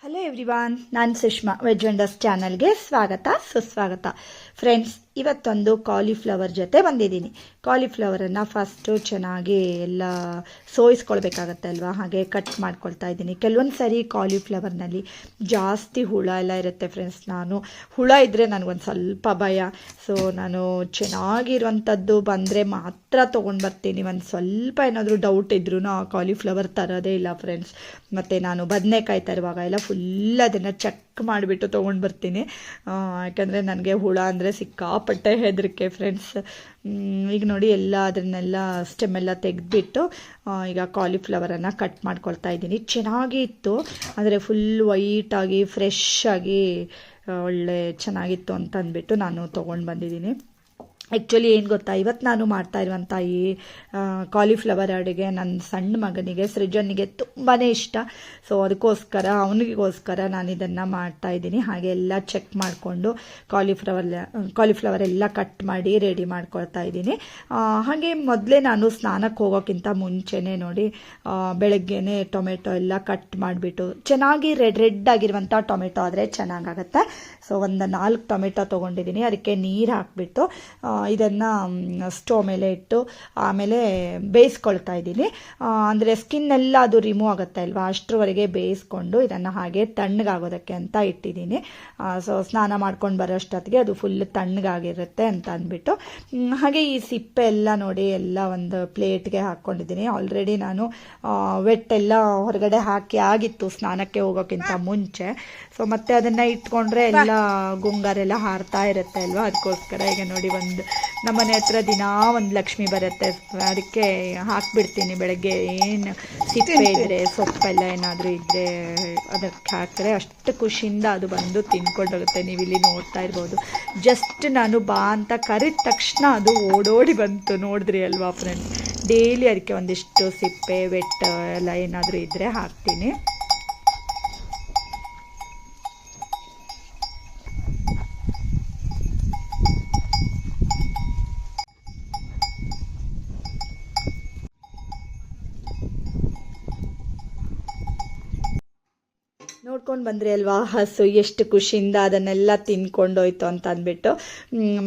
Hello everyone, ನಾನು Sushma. Veg wonders ಚಾನಲ್ಗೆ ಸ್ವಾಗತ ಸುಸ್ವಾಗತ. ಫ್ರೆಂಡ್ಸ್, ಇವತ್ತೊಂದು ಕಾಲಿಫ್ಲವರ್ ಜೊತೆ ಬಂದಿದ್ದೀನಿ. ಕಾಲಿಫ್ಲವರನ್ನು ಫಸ್ಟು ಚೆನ್ನಾಗಿ ಎಲ್ಲ ಸೋಯಿಸ್ಕೊಳ್ಬೇಕಾಗತ್ತೆ ಅಲ್ವಾ, ಹಾಗೆ ಕಟ್ ಮಾಡ್ಕೊಳ್ತಾ ಇದ್ದೀನಿ. ಕೆಲವೊಂದು ಸಾರಿ ಕಾಲಿಫ್ಲವರ್ನಲ್ಲಿ ಜಾಸ್ತಿ ಹುಳ ಎಲ್ಲ ಇರುತ್ತೆ ಫ್ರೆಂಡ್ಸ್. ಹುಳ ಇದ್ದರೆ ನನಗೊಂದು ಸ್ವಲ್ಪ ಭಯ. ಸೊ ನಾನು ಚೆನ್ನಾಗಿರುವಂಥದ್ದು ಬಂದರೆ ಮಾತ್ರ ತೊಗೊಂಡು ಬರ್ತೀನಿ. ಒಂದು ಸ್ವಲ್ಪ ಏನಾದರೂ ಡೌಟ್ ಇದ್ರೂ ಕಾಲಿಫ್ಲವರ್ ತರೋದೇ ಇಲ್ಲ ಫ್ರೆಂಡ್ಸ್. ಮತ್ತು ನಾನು ಬದನೆಕಾಯಿ ತರುವಾಗ ಎಲ್ಲ ಫುಲ್ ಅದನ್ನು ಚೆಕ್ ಮಾಡಿಬಿಟ್ಟು ತೊಗೊಂಡು ಬರ್ತೀನಿ. ಯಾಕಂದರೆ ನನಗೆ ಹುಳ ಅಂದರೆ ಸಿಕ್ಕಾಪಟ್ಟೆ ಹೆದರಿಕೆ ಫ್ರೆಂಡ್ಸ್. ಈಗ ನೋಡಿ ಅದನ್ನೆಲ್ಲ ಸ್ಟೆಮ್ಮೆಲ್ಲ ತೆಗೆದ್ಬಿಟ್ಟು ಈಗ ಕಾಲಿಫ್ಲವರನ್ನು ಕಟ್ ಮಾಡ್ಕೊಳ್ತಾ ಇದ್ದೀನಿ. ಚೆನ್ನಾಗಿ ಇತ್ತು, ಆದರೆ ಫುಲ್ ವೈಟಾಗಿ ಫ್ರೆಶ್ ಆಗಿ ಒಳ್ಳೆ ಚೆನ್ನಾಗಿತ್ತು ಅಂತ ಅಂದ್ಬಿಟ್ಟು ನಾನು ತೊಗೊಂಡು ಬಂದಿದ್ದೀನಿ. ಆ್ಯಕ್ಚುಲಿ ಏನು ಗೊತ್ತಾ, ಇವತ್ತು ನಾನು ಮಾಡ್ತಾ ಇರುವಂಥ ಈ ಕಾಲಿಫ್ಲವರ್ ಅಡುಗೆ ನನ್ನ ಸಣ್ಣ ಮಗನಿಗೆ ಸೃಜನಿಗೆ ತುಂಬಾ ಇಷ್ಟ. ಸೊ ಅವನಿಗೋಸ್ಕರ ನಾನು ಇದನ್ನು ಮಾಡ್ತಾಯಿದ್ದೀನಿ. ಹಾಗೆ ಎಲ್ಲ ಚೆಕ್ ಮಾಡಿಕೊಂಡು ಕಾಲಿಫ್ಲವರ್ ಎಲ್ಲ ಕಟ್ ಮಾಡಿ ರೆಡಿ ಮಾಡ್ಕೊಳ್ತಾ ಇದ್ದೀನಿ. ಹಾಗೆ ಮೊದಲೇ ನಾನು ಸ್ನಾನಕ್ಕೆ ಹೋಗೋಕ್ಕಿಂತ ಮುಂಚೆನೇ ನೋಡಿ ಬೆಳಗ್ಗೆನೇ ಟೊಮೆಟೊ ಎಲ್ಲ ಕಟ್ ಮಾಡಿಬಿಟ್ಟು, ಚೆನ್ನಾಗಿ ರೆಡ್ ಆಗಿರುವಂಥ ಟೊಮೆಟೊ ಆದರೆ ಚೆನ್ನಾಗಾಗತ್ತೆ. ಸೊ ಒಂದು 4 ಟೊಮೆಟೊ ತೊಗೊಂಡಿದ್ದೀನಿ. ಅದಕ್ಕೆ ನೀರು ಹಾಕಿಬಿಟ್ಟು ಇದನ್ನು ಸ್ಟವ್ ಮೇಲೆ ಇಟ್ಟು ಆಮೇಲೆ ಬೇಯಿಸ್ಕೊಳ್ತಾ ಇದ್ದೀನಿ. ಅಂದರೆ ಸ್ಕಿನ್ನೆಲ್ಲ ಅದು ರಿಮೂವ್ ಆಗುತ್ತೆ ಅಲ್ವಾ, ಅಷ್ಟರವರೆಗೆ ಬೇಯಿಸ್ಕೊಂಡು ಇದನ್ನು ಹಾಗೆ ತಣ್ಣಗಾಗೋದಕ್ಕೆ ಅಂತ ಇಟ್ಟಿದ್ದೀನಿ. ಸೊ ಸ್ನಾನ ಮಾಡ್ಕೊಂಡು ಬರೋಷ್ಟೊತ್ತಿಗೆ ಅದು ಫುಲ್ ತಣ್ಣಗಾಗಿರುತ್ತೆ ಅಂತ ಅಂದ್ಬಿಟ್ಟು. ಹಾಗೆ ಈ ಸಿಪ್ಪೆ ಎಲ್ಲ ನೋಡಿ ಎಲ್ಲ ಒಂದು ಪ್ಲೇಟ್ಗೆ ಹಾಕ್ಕೊಂಡಿದ್ದೀನಿ. ಆಲ್ರೆಡಿ ನಾನು ವೆಟ್ಟೆಲ್ಲ ಹೊರಗಡೆ ಹಾಕಿ ಆಗಿತ್ತು ಸ್ನಾನಕ್ಕೆ ಹೋಗೋಕ್ಕಿಂತ ಮುಂಚೆ. ಸೊ ಮತ್ತೆ ಅದನ್ನು ಇಟ್ಕೊಂಡ್ರೆ ಎಲ್ಲ ಗುಂಗಾರೆಲ್ಲ ಹಾರ್ತಾ ಇರುತ್ತೆ ಅಲ್ವಾ, ಅದಕ್ಕೋಸ್ಕರ ಈಗ ನೋಡಿ ನಮ್ಮನೆ ಹತ್ರ ದಿನಾ ಒಂದು ಲಕ್ಷ್ಮಿ ಬರುತ್ತೆ, ಅದಕ್ಕೆ ಹಾಕ್ಬಿಡ್ತೀನಿ. ಬೆಳಗ್ಗೆ ಏನು ಸಿಪ್ಪೆ ಇದ್ದರೆ ಸೊಪ್ಪೆಲ್ಲ ಏನಾದರೂ ಇದ್ದರೆ ಅದಕ್ಕೆ ಹಾಕಿದ್ರೆ ಅಷ್ಟು ಖುಷಿಯಿಂದ ಅದು ಬಂದು ತಿನ್ಕೊಂಡೋಗುತ್ತೆ. ನೀವು ಇಲ್ಲಿ ನೋಡ್ತಾ ಇರ್ಬೋದು. ಜಸ್ಟ್ ನಾನು ಬಾ ಅಂತ ಕರೆದ ತಕ್ಷಣ ಅದು ಓಡೋಡಿ ಬಂತು, ನೋಡಿದ್ರಿ ಅಲ್ವಾ ಫ್ರೆಂಡ್ಸ್. ಡೈಲಿ ಅದಕ್ಕೆ ಒಂದಿಷ್ಟು ಸಿಪ್ಪೆ ವೆಟ್ ಎಲ್ಲ ಏನಾದರೂ ಇದ್ದರೆ ಹಾಕ್ತೀನಿ. ನೋಡ್ಕೊಂಡು ಬಂದ್ರಿ ಅಲ್ವಾ, ಹಸು ಎಷ್ಟು ಖುಷಿಯಿಂದ ಅದನ್ನೆಲ್ಲ ತಿನ್ಕೊಂಡೋಯ್ತು ಅಂತ ಅಂದ್ಬಿಟ್ಟು.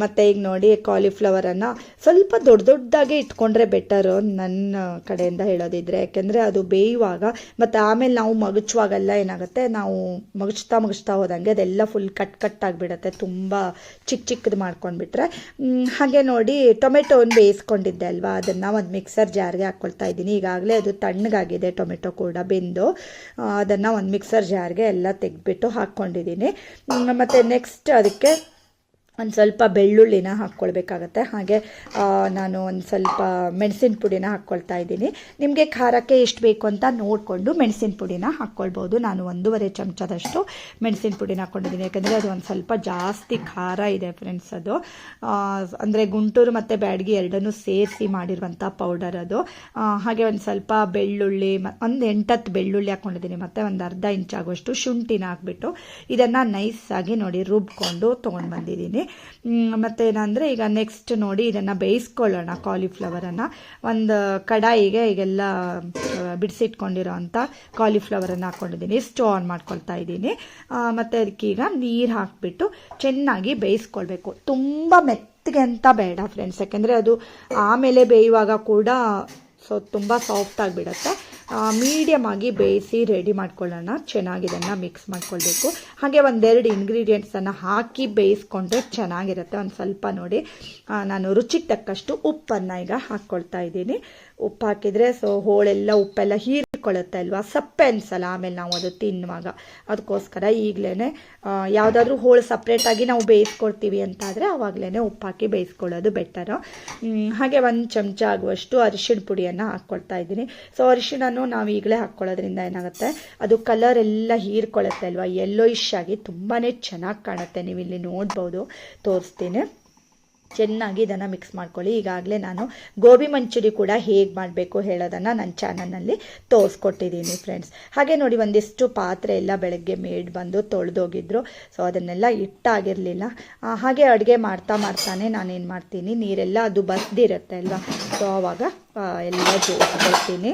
ಮತ್ತು ಈಗ ನೋಡಿ ಕಾಲಿಫ್ಲವರನ್ನು ಸ್ವಲ್ಪ ದೊಡ್ಡದಾಗೆ ಇಟ್ಕೊಂಡ್ರೆ ಬೆಟರು ನನ್ನ ಕಡೆಯಿಂದ ಹೇಳೋದಿದ್ರೆ. ಯಾಕೆಂದರೆ ಅದು ಬೇಯುವಾಗ ಮತ್ತು ಆಮೇಲೆ ನಾವು ಮಗುಚುವಾಗೆಲ್ಲ ಏನಾಗುತ್ತೆ, ನಾವು ಮಗುಚ್ತಾ ಹೋದಂಗೆ ಅದೆಲ್ಲ ಫುಲ್ ಕಟ್ ಆಗಿಬಿಡುತ್ತೆ, ತುಂಬ ಚಿಕ್ಕದು ಮಾಡ್ಕೊಂಡ್ಬಿಟ್ರೆ. ಹಾಗೆ ನೋಡಿ ಟೊಮೆಟೊವನ್ನು ಬೇಯಿಸ್ಕೊಂಡಿದ್ದೆ ಅಲ್ವಾ, ಅದನ್ನು ಒಂದು ಮಿಕ್ಸರ್ ಜಾರ್ಗೆ ಹಾಕ್ಕೊಳ್ತಾ ಇದ್ದೀನಿ. ಈಗಾಗಲೇ ಅದು ತಣ್ಣಗಾಗಿದೆ ಟೊಮೆಟೊ ಕೂಡ ಬೆಂದು. ಅದನ್ನು ಒಂದು ಮಿಕ್ಸರ್ ಜಾರ್ಗೆ ಎಲ್ಲ ತೆಗೆದ್ಬಿಟ್ಟು ಹಾಕ್ಕೊಂಡಿದ್ದೀನಿ. ಮತ್ತು ನೆಕ್ಸ್ಟ್ ಅದಕ್ಕೆ ಒಂದು ಸ್ವಲ್ಪ ಬೆಳ್ಳುಳ್ಳಿನ ಹಾಕ್ಕೊಳ್ಬೇಕಾಗತ್ತೆ. ಹಾಗೆ ನಾನು ಒಂದು ಸ್ವಲ್ಪ ಮೆಣಸಿನ ಪುಡಿನ ಹಾಕ್ಕೊಳ್ತಾ ಇದ್ದೀನಿ. ನಿಮಗೆ ಖಾರಕ್ಕೆ ಎಷ್ಟು ಬೇಕು ಅಂತ ನೋಡಿಕೊಂಡು ಮೆಣಸಿನ ಪುಡಿನ ಹಾಕ್ಕೊಳ್ಬೋದು. ನಾನು 1.5 ಚಮಚದಷ್ಟು ಮೆಣಸಿನ ಪುಡಿನ ಹಾಕ್ಕೊಂಡಿದ್ದೀನಿ. ಯಾಕಂದರೆ ಅದು ಒಂದು ಸ್ವಲ್ಪ ಜಾಸ್ತಿ ಖಾರ ಇದೆ ಫ್ರೆಂಡ್ಸ್. ಅದು ಅಂದರೆ ಗುಂಟೂರು ಮತ್ತು ಬ್ಯಾಡಗಿ ಎರಡನ್ನೂ ಸೇರಿಸಿ ಮಾಡಿರುವಂಥ ಪೌಡರ್ ಅದು. ಹಾಗೆ ಒಂದು ಸ್ವಲ್ಪ ಬೆಳ್ಳುಳ್ಳಿ, ಒಂದು 8-10 ಬೆಳ್ಳುಳ್ಳಿ ಹಾಕ್ಕೊಂಡಿದ್ದೀನಿ. ಮತ್ತು ಒಂದು ಅರ್ಧ ಇಂಚಾಗುವಷ್ಟು ಶುಂಠಿನ ಹಾಕ್ಬಿಟ್ಟು ಇದನ್ನು ನೈಸಾಗಿ ನೋಡಿ ರುಬ್ಕೊಂಡು ತೊಗೊಂಡು ಬಂದಿದ್ದೀನಿ. ಮತ್ತೇನಂದರೆ ಈಗ ನೆಕ್ಸ್ಟ್ ನೋಡಿ ಇದನ್ನು ಬೇಯಿಸ್ಕೊಳ್ಳೋಣ. ಕಾಲಿಫ್ಲವರನ್ನು ಒಂದು ಕಡಾಯಿಗೆ ಈಗೆಲ್ಲ ಬಿಡಿಸಿಟ್ಕೊಂಡಿರೋ ಅಂಥ ಕಾಲಿಫ್ಲವರನ್ನು ಹಾಕ್ಕೊಂಡಿದ್ದೀನಿ. ಸ್ಟವ್ ಆನ್ ಮಾಡ್ಕೊಳ್ತಾ ಇದ್ದೀನಿ. ಮತ್ತು ಅದಕ್ಕೀಗ ನೀರು ಹಾಕಿಬಿಟ್ಟು ಚೆನ್ನಾಗಿ ಬೇಯಿಸ್ಕೊಳ್ಬೇಕು. ತುಂಬ ಮೆತ್ತಗೆ ಅಂತ ಬೇಡ ಫ್ರೆಂಡ್ಸ್, ಯಾಕೆಂದರೆ ಅದು ಆಮೇಲೆ ಬೇಯುವಾಗ ಕೂಡ ತುಂಬ ಸಾಫ್ಟ್ ಆಗಿಬಿಡುತ್ತೆ. ಮೀಡಿಯಮ್ ಆಗಿ ಬೇಯಿಸಿ ರೆಡಿ ಮಾಡ್ಕೊಳ್ಳೋಣ. ಚೆನ್ನಾಗಿ ಇದನ್ನು ಮಿಕ್ಸ್ ಮಾಡ್ಕೊಳ್ಬೇಕು. ಹಾಗೆ 1-2 ಇಂಗ್ರೀಡಿಯೆಂಟ್ಸನ್ನು ಹಾಕಿ ಬೇಯಿಸ್ಕೊಂಡ್ರೆ ಚೆನ್ನಾಗಿರುತ್ತೆ. ಒಂದು ಸ್ವಲ್ಪ ನೋಡಿ ನಾನು ರುಚಿಗೆ ತಕ್ಕಷ್ಟು ಉಪ್ಪನ್ನು ಈಗ ಹಾಕ್ಕೊಳ್ತಾ ಇದ್ದೀನಿ. ಉಪ್ಪು ಹಾಕಿದರೆ ಹೋಳೆಲ್ಲ ಉಪ್ಪೆಲ್ಲ ಹೀರಿಕೊಳ್ಳುತ್ತೆ ಅಲ್ವಾ, ಸಪ್ಪೆ ಅನಿಸಲ್ಲ ಆಮೇಲೆ ನಾವು ಅದು ತಿನ್ನುವಾಗ. ಅದಕ್ಕೋಸ್ಕರ ಈಗಲೇ ಯಾವುದಾದ್ರೂ ಹೋಳು ಸಪ್ರೇಟಾಗಿ ನಾವು ಬೇಯಿಸ್ಕೊಳ್ತೀವಿ ಅಂತಾದರೆ ಆವಾಗಲೇ ಉಪ್ಪು ಹಾಕಿ ಬೇಯಿಸ್ಕೊಳ್ಳೋದು ಬೆಟರು. ಹಾಗೆ 1 ಚಮಚ ಆಗುವಷ್ಟು ಅರಿಶಿಣ ಪುಡಿಯನ್ನು ಹಾಕ್ಕೊಳ್ತಾ ಇದ್ದೀನಿ. ಅರಿಶಿಣನೂ ನಾವು ಈಗಲೇ ಹಾಕ್ಕೊಳ್ಳೋದ್ರಿಂದ ಏನಾಗುತ್ತೆ, ಅದು ಕಲರ್ ಎಲ್ಲ ಹೀರ್ಕೊಳ್ಳುತ್ತೆ ಅಲ್ವಾ, ಯೆಲ್ಲೋಯಿಶ್ ಆಗಿ ತುಂಬಾ ಚೆನ್ನಾಗಿ ಕಾಣುತ್ತೆ. ನೀವು ಇಲ್ಲಿ ನೋಡ್ಬೋದು, ತೋರಿಸ್ತೀನಿ. ಚೆನ್ನಾಗಿ ಇದನ್ನು ಮಿಕ್ಸ್ ಮಾಡ್ಕೊಳ್ಳಿ. ಈಗಾಗಲೇ ನಾನು ಗೋಬಿ ಮಂಚೂರಿ ಕೂಡ ಹೇಗೆ ಮಾಡಬೇಕು ಹೇಳೋದನ್ನು ನನ್ನ ಚಾನಲ್ನಲ್ಲಿ ತೋರಿಸ್ಕೊಟ್ಟಿದ್ದೀನಿ ಫ್ರೆಂಡ್ಸ್. ಹಾಗೆ ನೋಡಿ ಒಂದಿಷ್ಟು ಪಾತ್ರೆ ಎಲ್ಲ ಬೆಳಗ್ಗೆ ಮೇಡ್ ಬಂದು ತೊಳೆದೋಗಿದ್ರು. ಅದನ್ನೆಲ್ಲ ಇಟ್ಟಾಗಿರಲಿಲ್ಲ. ಹಾಗೆ ಅಡುಗೆ ಮಾಡ್ತಾನೆ ನಾನೇನು ಮಾಡ್ತೀನಿ, ನೀರೆಲ್ಲ ಅದು ಬಸ್ದಿರುತ್ತೆ ಅಲ್ವಾ, ಆವಾಗ ಎಲ್ಲ ಜೋಡಿಸ್ಕೊಳ್ತೀನಿ.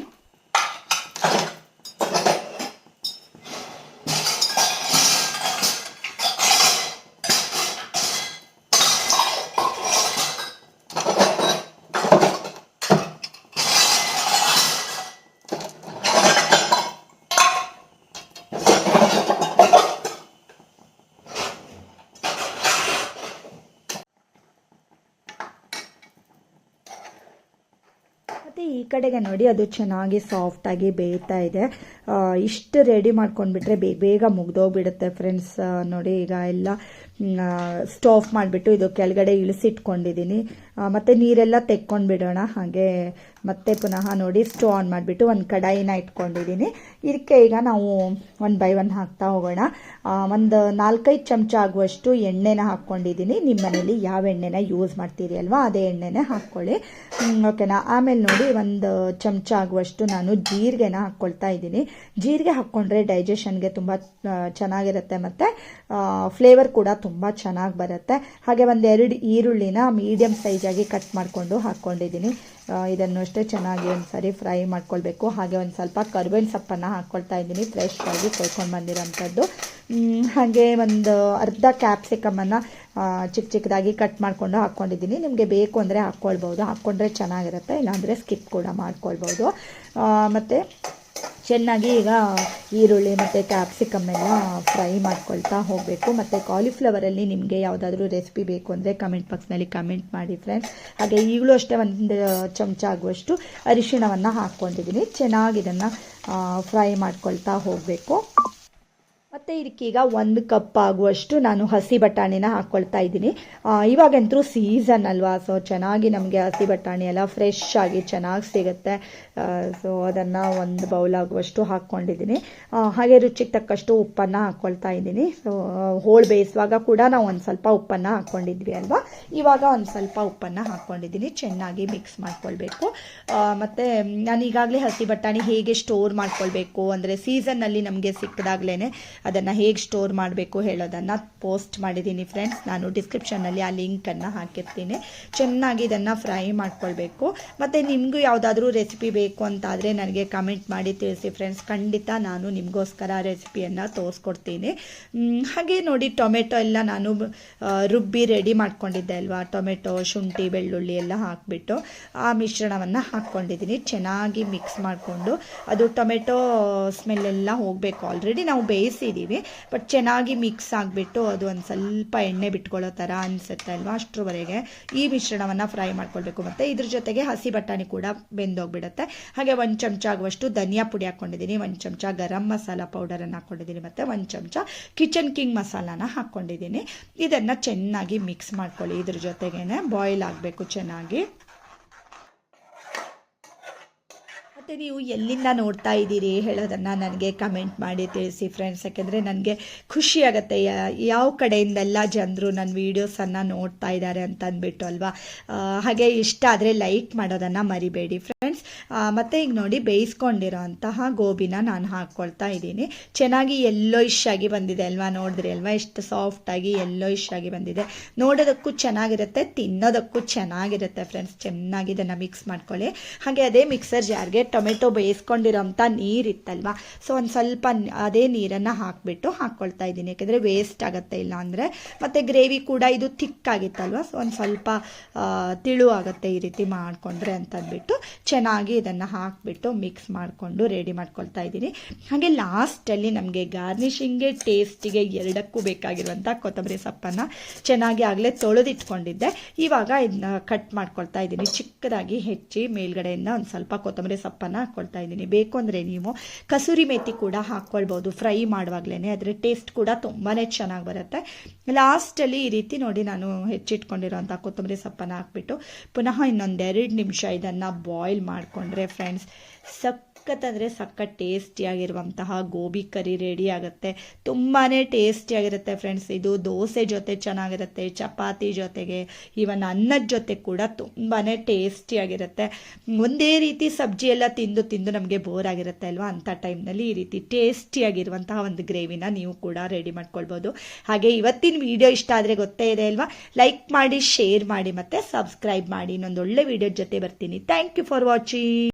ಈ ಕಡೆಗೆ ನೋಡಿ ಅದು ಚೆನ್ನಾಗಿ ಸಾಫ್ಟಾಗಿ ಬೇಯ್ತಾ ಇದೆ. ಇಷ್ಟು ರೆಡಿ ಮಾಡ್ಕೊಂಡ್ಬಿಟ್ರೆ ಬೇಗ ಮುಗ್ದೋಗ್ಬಿಡುತ್ತೆ ಫ್ರೆಂಡ್ಸ್. ನೋಡಿ ಈಗ ಎಲ್ಲ ಸ್ಟವ್ ಮಾಡಿಬಿಟ್ಟು ಇದು ಕೆಳಗಡೆ ಇಳಿಸಿಟ್ಕೊಂಡಿದ್ದೀನಿ. ಮತ್ತು ನೀರೆಲ್ಲ ತೆಕ್ಕೊಂಡ್ಬಿಡೋಣ. ಹಾಗೆ ಮತ್ತೆ ಪುನಃ ನೋಡಿ ಸ್ಟವ್ ಆನ್ ಮಾಡಿಬಿಟ್ಟು ಒಂದು ಕಡಾಯಿನ ಇಟ್ಕೊಂಡಿದ್ದೀನಿ. ಇದಕ್ಕೆ ಈಗ ನಾವು 1 by 1 ಹಾಕ್ತಾ ಹೋಗೋಣ. ಒಂದು 4-5 ಚಮಚ ಆಗುವಷ್ಟು ಎಣ್ಣೆನ ಹಾಕ್ಕೊಂಡಿದ್ದೀನಿ. ನಿಮ್ಮ ಮನೇಲಿ ಯಾವ ಎಣ್ಣೆನ ಯೂಸ್ ಮಾಡ್ತೀರಿ ಅಲ್ವಾ ಅದೇ ಎಣ್ಣೆನೇ ಹಾಕ್ಕೊಳ್ಳಿ, ಓಕೆನಾ. ಆಮೇಲೆ ನೋಡಿ 1 ಚಮಚ ಆಗುವಷ್ಟು ನಾನು ಜೀರಿಗೆನ ಹಾಕ್ಕೊಳ್ತಾ ಇದ್ದೀನಿ. ಜೀರಿಗೆ ಹಾಕ್ಕೊಂಡ್ರೆ ಡೈಜೆಷನ್ಗೆ ತುಂಬ ಚೆನ್ನಾಗಿರುತ್ತೆ ಮತ್ತು ಫ್ಲೇವರ್ ಕೂಡ ತುಂಬ ಚೆನ್ನಾಗಿ ಬರುತ್ತೆ. ಹಾಗೆ 1-2 ಈರುಳ್ಳಿನ ಮೀಡಿಯಮ್ ಸೈಜಾಗಿ ಕಟ್ ಮಾಡಿಕೊಂಡು ಹಾಕ್ಕೊಂಡಿದ್ದೀನಿ. ಇದನ್ನು ಅಷ್ಟೇ ಚೆನ್ನಾಗಿ ಒಂದ್ಸರಿ ಫ್ರೈ ಮಾಡ್ಕೊಳ್ಬೇಕು. ಹಾಗೆ ಒಂದು ಸ್ವಲ್ಪ ಕರಿಬೇವಿನ ಸೊಪ್ಪನ್ನು ಹಾಕ್ಕೊಳ್ತಾ ಇದ್ದೀನಿ, ಫ್ರೆಶ್ ಆಗಿ ಕೊಯ್ಕೊಂಡು ಬಂದಿರೋಂಥದ್ದು. ಹಾಗೆ ಒಂದು ಅರ್ಧ ಕ್ಯಾಪ್ಸಿಕಮನ್ನು ಚಿಕ್ಕದಾಗಿ ಕಟ್ ಮಾಡಿಕೊಂಡು ಹಾಕ್ಕೊಂಡಿದ್ದೀನಿ. ನಿಮಗೆ ಬೇಕು ಅಂದರೆ ಹಾಕ್ಕೊಳ್ಬೋದು, ಹಾಕ್ಕೊಂಡ್ರೆ ಚೆನ್ನಾಗಿರುತ್ತೆ, ಇಲ್ಲಾಂದರೆ ಸ್ಕಿಪ್ ಕೂಡ ಮಾಡ್ಕೊಳ್ಬೋದು. ಮತ್ತು ಚೆನ್ನಾಗಿ ಈಗ ಈರುಳ್ಳಿ ಮತ್ತು ಕ್ಯಾಪ್ಸಿಕಮ್ ಎಲ್ಲ ಫ್ರೈ ಮಾಡ್ಕೊಳ್ತಾ ಹೋಗಬೇಕು. ಮತ್ತು ಕಾಲಿಫ್ಲವರಲ್ಲಿ ನಿಮಗೆ ಯಾವುದಾದ್ರೂ ರೆಸಿಪಿ ಬೇಕು ಅಂದರೆ ಕಮೆಂಟ್ ಬಾಕ್ಸ್ನಲ್ಲಿ ಕಮೆಂಟ್ ಮಾಡಿ ಫ್ರೆಂಡ್ಸ್. ಹಾಗೆ ಈಗಲೂ ಅಷ್ಟೇ 1 ಚಮಚ ಆಗುವಷ್ಟು ಅರಿಶಿಣವನ್ನು ಹಾಕ್ಕೊಂಡಿದ್ದೀನಿ. ಚೆನ್ನಾಗಿ ಇದನ್ನು ಫ್ರೈ ಮಾಡ್ಕೊಳ್ತಾ ಹೋಗಬೇಕು. ಮತ್ತು ಇದಕ್ಕೀಗ 1 ಕಪ್ ಆಗುವಷ್ಟು ನಾನು ಹಸಿ ಬಟಾಣಿನ ಹಾಕ್ಕೊಳ್ತಾ ಇದ್ದೀನಿ. ಇವಾಗಂತೂ ಸೀಸನ್ ಅಲ್ವಾ, ಸೊ ಚೆನ್ನಾಗಿ ನಮಗೆ ಹಸಿ ಬಟಾಣಿ ಎಲ್ಲ ಫ್ರೆಶ್ ಆಗಿ ಚೆನ್ನಾಗಿ ಸಿಗುತ್ತೆ. ಸೊ ಅದನ್ನು 1 ಬೌಲ್ ಆಗುವಷ್ಟು ಹಾಕ್ಕೊಂಡಿದ್ದೀನಿ. ಹಾಗೆ ರುಚಿಗೆ ತಕ್ಕಷ್ಟು ಉಪ್ಪನ್ನು ಹಾಕ್ಕೊಳ್ತಾ ಇದ್ದೀನಿ. ಸೊ ಹೋಳು ಬೇಯಿಸುವಾಗ ಕೂಡ ನಾವು ಒಂದು ಸ್ವಲ್ಪ ಉಪ್ಪನ್ನು ಹಾಕ್ಕೊಂಡಿದ್ವಿ ಅಲ್ವಾ, ಇವಾಗ ಒಂದು ಸ್ವಲ್ಪ ಉಪ್ಪನ್ನು ಹಾಕ್ಕೊಂಡಿದ್ದೀನಿ. ಚೆನ್ನಾಗಿ ಮಿಕ್ಸ್ ಮಾಡ್ಕೊಳ್ಬೇಕು. ಮತ್ತು ನಾನು ಈಗಾಗಲೇ ಹಸಿ ಬಟಾಣಿ ಹೇಗೆ ಸ್ಟೋರ್ ಮಾಡ್ಕೊಳ್ಬೇಕು ಅಂದರೆ ಸೀಸನ್ನಲ್ಲಿ ನಮಗೆ ಸಿಕ್ಕಿದಾಗಲೇ ಅದನ್ನು ಹೇಗೆ ಸ್ಟೋರ್ ಮಾಡಬೇಕು ಹೇಳೋದನ್ನು ಪೋಸ್ಟ್ ಮಾಡಿದ್ದೀನಿ ಫ್ರೆಂಡ್ಸ್. ನಾನು ಡಿಸ್ಕ್ರಿಪ್ಷನ್ನಲ್ಲಿ ಆ ಲಿಂಕನ್ನು ಹಾಕಿರ್ತೀನಿ. ಚೆನ್ನಾಗಿ ಇದನ್ನು ಫ್ರೈ ಮಾಡ್ಕೊಳ್ಬೇಕು. ಮತ್ತು ನಿಮಗೂ ಯಾವುದಾದ್ರೂ ರೆಸಿಪಿ ಬೇಕು ಅಂತಾದರೆ ನನಗೆ ಕಮೆಂಟ್ ಮಾಡಿ ತಿಳಿಸಿ ಫ್ರೆಂಡ್ಸ್. ಖಂಡಿತ ನಾನು ನಿಮಗೋಸ್ಕರ ರೆಸಿಪಿಯನ್ನು ತೋರಿಸ್ಕೊಡ್ತೀನಿ. ಹಾಗೆ ನೋಡಿ ಟೊಮೆಟೊ ಎಲ್ಲ ನಾನು ರುಬ್ಬಿ ರೆಡಿ ಮಾಡ್ಕೊಂಡಿದ್ದೆ ಅಲ್ವಾ, ಟೊಮೆಟೊ, ಶುಂಠಿ, ಬೆಳ್ಳುಳ್ಳಿ ಎಲ್ಲ ಹಾಕಿಬಿಟ್ಟು ಆ ಮಿಶ್ರಣವನ್ನು ಹಾಕ್ಕೊಂಡಿದ್ದೀನಿ. ಚೆನ್ನಾಗಿ ಮಿಕ್ಸ್ ಮಾಡಿಕೊಂಡು ಅದು ಟೊಮೆಟೊ ಸ್ಮೆಲ್ಲೆಲ್ಲ ಹೋಗಬೇಕು. ಆಲ್ರೆಡಿ ನಾವು ಬೇಯಿಸಿದ್ದೀವಿ, ಬಟ್ ಚೆನ್ನಾಗಿ ಮಿಕ್ಸ್ ಆಗಿಬಿಟ್ಟು ಅದು ಒಂದು ಸ್ವಲ್ಪ ಎಣ್ಣೆ ಬಿಟ್ಕೊಳ್ಳೋ ಥರ ಅನಿಸುತ್ತೆ ಅಲ್ವಾ, ಅಷ್ಟರವರೆಗೆ ಈ ಮಿಶ್ರಣವನ್ನು ಫ್ರೈ ಮಾಡ್ಕೊಳ್ಬೇಕು. ಮತ್ತು ಇದ್ರ ಜೊತೆಗೆ ಹಸಿ ಬಟಾಣಿ ಕೂಡ ಬೆಂದೋಗ್ಬಿಡುತ್ತೆ. ಹಾಗೆ 1 ಚಮಚ ಆಗುವಷ್ಟು ಧನಿಯಾ ಪುಡಿ ಹಾಕ್ಕೊಂಡಿದ್ದೀನಿ, 1 ಚಮಚ ಗರಂ ಮಸಾಲ ಪೌಡರನ್ನು ಹಾಕ್ಕೊಂಡಿದ್ದೀನಿ, ಮತ್ತು 1 ಚಮಚ ಕಿಚನ್ ಕಿಂಗ್ ಮಸಾಲಾನ ಹಾಕ್ಕೊಂಡಿದ್ದೀನಿ. ಇದನ್ನು ಚೆನ್ನಾಗಿ ಮಿಕ್ಸ್ ಮಾಡ್ಕೊಳ್ಳಿ. ಇದ್ರ ಜೊತೆಗೇನೆ ಬಾಯ್ಲ್ ಆಗಬೇಕು ಚೆನ್ನಾಗಿ. ಮತ್ತು ನೀವು ಎಲ್ಲಿಂದ ನೋಡ್ತಾ ಇದ್ದೀರಿ ಹೇಳೋದನ್ನು ನನಗೆ ಕಮೆಂಟ್ ಮಾಡಿ ತಿಳಿಸಿ ಫ್ರೆಂಡ್ಸ್. ಯಾಕೆಂದರೆ ನನಗೆ ಖುಷಿಯಾಗತ್ತೆ ಯಾವ ಕಡೆಯಿಂದೆಲ್ಲ ಜನರು ನನ್ನ ವೀಡಿಯೋಸನ್ನು ನೋಡ್ತಾ ಇದ್ದಾರೆ ಅಂತ ಅಂದ್ಬಿಟ್ಟು ಅಲ್ವಾ. ಹಾಗೆ ಇಷ್ಟ ಆದರೆ ಲೈಕ್ ಮಾಡೋದನ್ನು ಮರಿಬೇಡಿ ಫ್ರೆಂಡ್ಸ್. ಮತ್ತು ಈಗ ನೋಡಿ ಬೇಯಿಸ್ಕೊಂಡಿರೋ ಅಂತಹ ಗೋಬಿನ ನಾನು ಹಾಕ್ಕೊಳ್ತಾ ಇದ್ದೀನಿ. ಚೆನ್ನಾಗಿ ಯೆಲ್ಲೋಯಿಶ್ ಆಗಿ ಬಂದಿದೆ ಅಲ್ವಾ, ನೋಡಿದ್ರಿ ಅಲ್ವಾ ಎಷ್ಟು ಸಾಫ್ಟಾಗಿ ಯೆಲ್ಲೋಯಿಶ್ ಆಗಿ ಬಂದಿದೆ. ನೋಡೋದಕ್ಕೂ ಚೆನ್ನಾಗಿರುತ್ತೆ, ತಿನ್ನೋದಕ್ಕೂ ಚೆನ್ನಾಗಿರುತ್ತೆ ಫ್ರೆಂಡ್ಸ್. ಚೆನ್ನಾಗಿ ಇದನ್ನು ಮಿಕ್ಸ್ ಮಾಡ್ಕೊಳ್ಳಿ. ಹಾಗೆ ಅದೇ ಮಿಕ್ಸರ್ ಜಾರ್ಗೆ ಟೊಮೆಟೊ ಬೇಯಿಸ್ಕೊಂಡಿರೋಂಥ ನೀರಿತ್ತಲ್ವ, ಸೊ ಒಂದು ಸ್ವಲ್ಪ ಅದೇ ನೀರನ್ನು ಹಾಕ್ಕೊಳ್ತಾ ಇದ್ದೀನಿ. ಯಾಕೆಂದರೆ ವೇಸ್ಟ್ ಆಗುತ್ತೆ ಇಲ್ಲ ಅಂದರೆ. ಮತ್ತು ಗ್ರೇವಿ ಕೂಡ ಇದು ಥಿಕ್ಕಾಗಿತ್ತಲ್ವ, ಸೊ ಒಂದು ಸ್ವಲ್ಪ ತಿಳು ಆಗುತ್ತೆ ಈ ರೀತಿ ಮಾಡಿಕೊಂಡ್ರೆ ಅಂತಂದ್ಬಿಟ್ಟು ಚೆನ್ನಾಗಿ ಇದನ್ನು ಹಾಕಿಬಿಟ್ಟು ಮಿಕ್ಸ್ ಮಾಡಿಕೊಂಡು ರೆಡಿ ಮಾಡ್ಕೊಳ್ತಾ ಇದ್ದೀನಿ. ಹಾಗೆ ಲಾಸ್ಟಲ್ಲಿ ನಮಗೆ ಗಾರ್ನಿಷಿಂಗ್ಗೆ ಟೇಸ್ಟಿಗೆ ಎರಡಕ್ಕೂ ಬೇಕಾಗಿರುವಂಥ ಕೊತ್ತಂಬರಿ ಸೊಪ್ಪನ್ನು ಚೆನ್ನಾಗಿ ಆಗಲೇ ತೊಳೆದಿಟ್ಕೊಂಡಿದ್ದೆ. ಇವಾಗ ಇದನ್ನ ಕಟ್ ಮಾಡ್ಕೊಳ್ತಾ ಇದ್ದೀನಿ, ಚಿಕ್ಕದಾಗಿ ಹೆಚ್ಚಿ ಮೇಲ್ಗಡೆಯಿಂದ ಒಂದು ಸ್ವಲ್ಪ ಕೊತ್ತಂಬರಿ ಸೊಪ್ಪನ್ನು ಹಾಕ್ಕೊಳ್ತಾ ಇದ್ದೀನಿ. ಬೇಕು ಅಂದರೆ ನೀವು ಕಸೂರಿ ಮೇಥಿ ಕೂಡ ಹಾಕ್ಕೊಳ್ಬೋದು ಫ್ರೈ ಮಾಡುವಾಗಲೇ, ಅದರ ಟೇಸ್ಟ್ ಕೂಡ ತುಂಬಾ ಚೆನ್ನಾಗಿ ಬರುತ್ತೆ. ಲಾಸ್ಟಲ್ಲಿ ಈ ರೀತಿ ನೋಡಿ ನಾನು ಹೆಚ್ಚಿಟ್ಕೊಂಡಿರೋಂಥ ಕೊತ್ತಂಬರಿ ಸೊಪ್ಪನ್ನು ಹಾಕ್ಬಿಟ್ಟು ಪುನಃ ಇನ್ನೊಂದು 2 ನಿಮಿಷ ಇದನ್ನು ಬಾಯ್ಲ್ ಮಾಡಿಕೊಂಡ್ರೆ ಫ್ರೆಂಡ್ಸ್ ಸಖತ್ತಂದರೆ ಸಖತ್ ಟೇಸ್ಟಿಯಾಗಿರುವಂತಹ ಗೋಬಿ ಕರಿ ರೆಡಿ ಆಗುತ್ತೆ. ತುಂಬಾ ಟೇಸ್ಟಿಯಾಗಿರುತ್ತೆ ಫ್ರೆಂಡ್ಸ್. ಇದು ದೋಸೆ ಜೊತೆ ಚೆನ್ನಾಗಿರುತ್ತೆ, ಚಪಾತಿ ಜೊತೆಗೆ, ಈವನ್ ಅನ್ನದ ಜೊತೆ ಕೂಡ ತುಂಬಾ ಟೇಸ್ಟಿಯಾಗಿರುತ್ತೆ. ಒಂದೇ ರೀತಿ ಸಬ್ಜಿ ಎಲ್ಲ ತಿಂದು ನಮಗೆ ಬೋರ್ ಆಗಿರುತ್ತೆ ಅಲ್ವಾ, ಅಂಥ ಟೈಮ್ನಲ್ಲಿ ಈ ರೀತಿ ಟೇಸ್ಟಿಯಾಗಿರುವಂತಹ ಒಂದು ಗ್ರೇವಿನ ನೀವು ಕೂಡ ರೆಡಿ ಮಾಡ್ಕೊಳ್ಬೋದು. ಹಾಗೆ ಇವತ್ತಿನ ವಿಡಿಯೋ ಇಷ್ಟ ಆದರೆ ಗೊತ್ತೇ ಇದೆ ಅಲ್ವಾ, ಲೈಕ್ ಮಾಡಿ, ಶೇರ್ ಮಾಡಿ, ಮತ್ತು ಸಬ್ಸ್ಕ್ರೈಬ್ ಮಾಡಿ. ಇನ್ನೊಂದು ಒಳ್ಳೆ ವಿಡಿಯೋ ಜೊತೆ ಬರ್ತೀನಿ. Thank you for watching.